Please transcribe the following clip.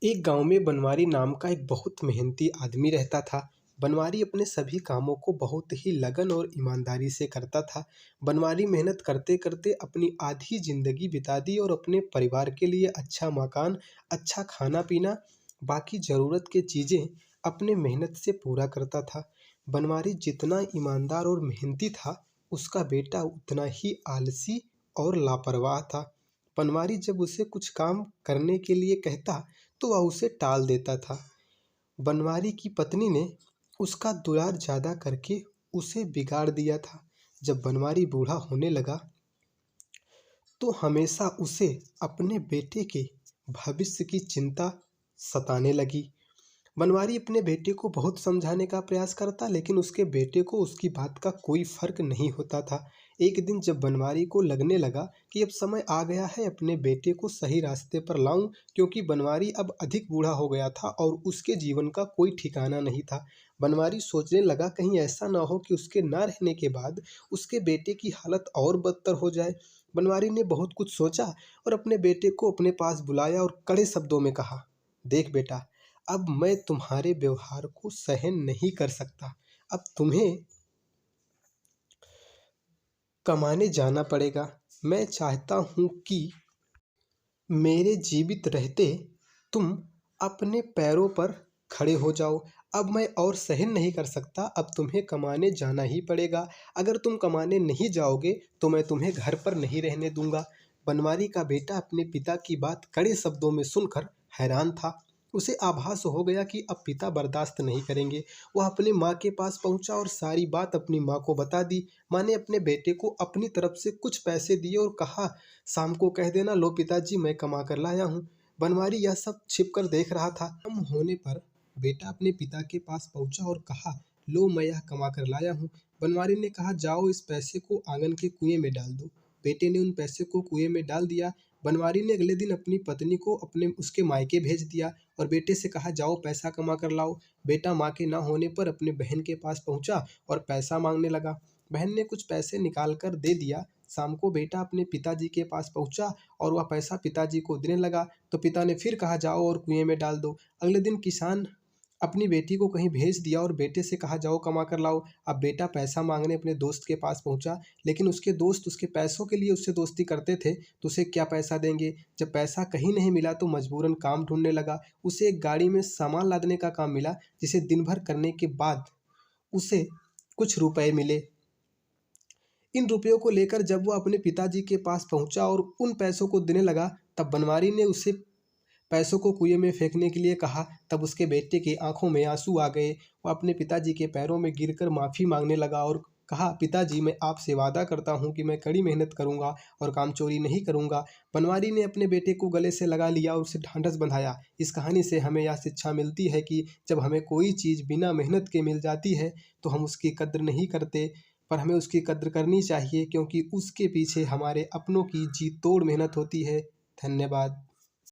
एक गांव में बनवारी नाम का एक बहुत मेहनती आदमी रहता था। बनवारी अपने सभी कामों को बहुत ही लगन और ईमानदारी से करता था। बनवारी मेहनत करते करते अपनी आधी जिंदगी बिता दी और अपने परिवार के लिए अच्छा मकान, अच्छा खाना पीना, बाकी ज़रूरत की चीज़ें अपने मेहनत से पूरा करता था। बनवारी जितना ईमानदार और मेहनती था, उसका बेटा उतना ही आलसी और लापरवाह था। बनवारी जब उसे कुछ काम करने के लिए कहता तो वह उसे टाल देता था। बनवारी की पत्नी ने उसका दुलार ज़्यादा करके उसे बिगाड़ दिया था। जब बनवारी बूढ़ा होने लगा तो हमेशा उसे अपने बेटे के भविष्य की चिंता सताने लगी। बनवारी अपने बेटे को बहुत समझाने का प्रयास करता, लेकिन उसके बेटे को उसकी बात का कोई फर्क नहीं होता था। एक दिन जब बनवारी को लगने लगा कि अब समय आ गया है अपने बेटे को सही रास्ते पर लाऊं, क्योंकि बनवारी अब अधिक बूढ़ा हो गया था और उसके जीवन का कोई ठिकाना नहीं था। बनवारी सोचने लगा कहीं ऐसा ना हो कि उसके ना रहने के बाद उसके बेटे की हालत और बदतर हो जाए। बनवारी ने बहुत कुछ सोचा और अपने बेटे को अपने पास बुलाया और कड़े शब्दों में कहा, देख बेटा, अब मैं तुम्हारे व्यवहार को सहन नहीं कर सकता। अब तुम्हें कमाने जाना पड़ेगा। मैं चाहता हूँ कि मेरे जीवित रहते तुम अपने पैरों पर खड़े हो जाओ। अब मैं और सहन नहीं कर सकता, अब तुम्हें कमाने जाना ही पड़ेगा। अगर तुम कमाने नहीं जाओगे तो मैं तुम्हें घर पर नहीं रहने दूंगा। बनवारी का बेटा अपने पिता की बात कड़े शब्दों में सुनकर हैरान था। उसे आभास हो गया कि अब पिता बर्दाश्त नहीं करेंगे। वह अपनी माँ के पास पहुंचा और सारी बात अपनी माँ को बता दी। माँ ने अपने बेटे को अपनी तरफ से कुछ पैसे दिए और कहा, शाम को कह देना, लो पिताजी, मैं कमा कर लाया हूँ। बनवारी यह सब छिप कर देख रहा था। कम होने पर बेटा अपने पिता के पास पहुंचा और कहा, लो, मैं यह कमा कर लाया हूँ। बनवारी ने कहा, जाओ इस पैसे को आंगन के कुएं में डाल दो। बेटे ने उन पैसे को कुएं में डाल दिया। बनवारी ने अगले दिन अपनी पत्नी को अपने उसके मायके भेज दिया और बेटे से कहा, जाओ पैसा कमा कर लाओ। बेटा माँ के ना होने पर अपने बहन के पास पहुंचा और पैसा मांगने लगा। बहन ने कुछ पैसे निकाल कर दे दिया। शाम को बेटा अपने पिताजी के पास पहुंचा और वह पैसा पिताजी को देने लगा तो पिता ने फिर कहा, जाओ और कुएं में डाल दो। अगले दिन किसान अपनी बेटी को कहीं भेज दिया और बेटे से कहा, जाओ कमा कर लाओ। अब बेटा पैसा मांगने अपने दोस्त के पास पहुंचा, लेकिन उसके दोस्त उसके पैसों के लिए उससे दोस्ती करते थे तो उसे क्या पैसा देंगे। जब पैसा कहीं नहीं मिला तो मजबूरन काम ढूंढने लगा। उसे एक गाड़ी में सामान लादने का काम मिला, जिसे दिन भर करने के बाद उसे कुछ रुपए मिले। इन रुपयों को लेकर जब वो अपने पिताजी के पास पहुंचा और उन पैसों को देने लगा, तब बनवारी ने उसे पैसों को कुएं में फेंकने के लिए कहा। तब उसके बेटे की आंखों में आंसू आ गए। वो अपने पिताजी के पैरों में गिरकर माफ़ी मांगने लगा और कहा, पिताजी, मैं आपसे वादा करता हूँ कि मैं कड़ी मेहनत करूँगा और काम चोरी नहीं करूँगा। बनवारी ने अपने बेटे को गले से लगा लिया और उसे ढांढस बंधाया। इस कहानी से हमें यह शिक्षा मिलती है कि जब हमें कोई चीज़ बिना मेहनत के मिल जाती है तो हम उसकी कद्र नहीं करते, पर हमें उसकी कद्र करनी चाहिए, क्योंकि उसके पीछे हमारे अपनों की जी तोड़ मेहनत होती है। धन्यवाद।